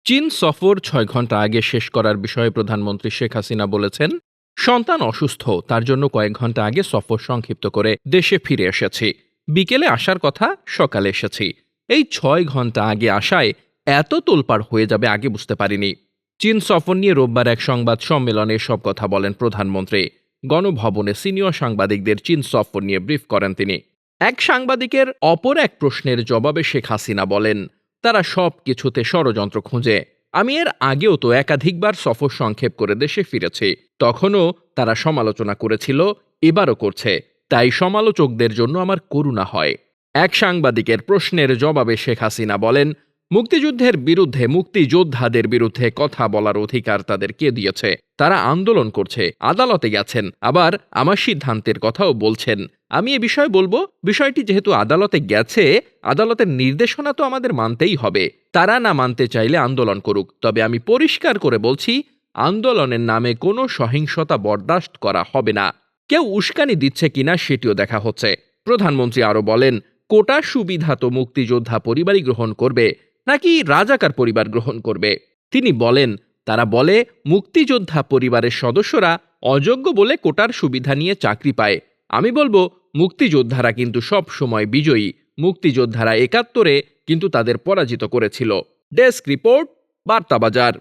চীন সফর ৬ ঘন্টা আগে শেষ করার বিষয়ে প্রধানমন্ত্রী শেখ হাসিনা বলেছেন, সন্তান অসুস্থ, তার জন্য কয়েক ঘন্টা আগে সফর সংক্ষিপ্ত করে দেশে ফিরে এসেছি। বিকেলে আসার কথা, সকালে এসেছি। এই ৬ ঘন্টা আগে আসায় এত তোলপাড় হয়ে যাবে আগে বুঝতে পারিনি। চীন সফর নিয়ে রোববার এক সংবাদ সম্মেলনে সব কথা বলেন প্রধানমন্ত্রী। গণভবনে সিনিয়র সাংবাদিকদের চীন সফর নিয়ে ব্রিফ করেন তিনি। এক সাংবাদিকের অপর এক প্রশ্নের জবাবে শেখ হাসিনা বলেন, তারা সব কিছুতে ষড়যন্ত্র খুঁজে। আমি এর আগেও তো একাধিকবার সফর সংক্ষেপ করে দেশে ফিরেছি, তখনও তারা সমালোচনা করেছিল, এবারও করছে। তাই সমালোচকদের জন্য আমার করুণা হয়। এক সাংবাদিকের প্রশ্নের জবাবে শেখ হাসিনা বলেন, মুক্তিযুদ্ধের বিরুদ্ধে, মুক্তিযোদ্ধাদের বিরুদ্ধে কথা বলার অধিকার তাদের কে দিয়েছে? তারা আন্দোলন করছে, আদালতে গেছেন, আবার আমার সিদ্ধান্তের কথাও বলছেন। আমি এ বিষয়ে বলবো, বিষয়টি যেহেতু আদালতে গেছে, আদালতের নির্দেশনা তো আমাদের মানতেই হবে। তারা না মানতে চাইলে আন্দোলন করুক, তবে আমি পরিষ্কার করে বলছি, আন্দোলনের নামে কোনো সহিংসতা বরদাস্ত করা হবে না। কেউ উস্কানি দিচ্ছে কিনা সেটিও দেখা হচ্ছে। প্রধানমন্ত্রী আরো বলেন, কোটা সুবিধা তো মুক্তিযোদ্ধা পরিবারই গ্রহণ করবে, নাকি রাজাকার পরিবার গ্রহণ করবে? তিনি বলেন, তারা বলে মুক্তিযোদ্ধা পরিবারের সদস্যরা অযোগ্য বলে কোটার সুবিধা নিয়ে চাকরি পায়। আমি বলবো, মুক্তিযোদ্ধারা কিন্তু সব সময় বিজয়ী। মুক্তিযোদ্ধারা ৭১-এ কিন্তু তাদের পরাজিত করেছিল। Desk report, বার্তাবাজার।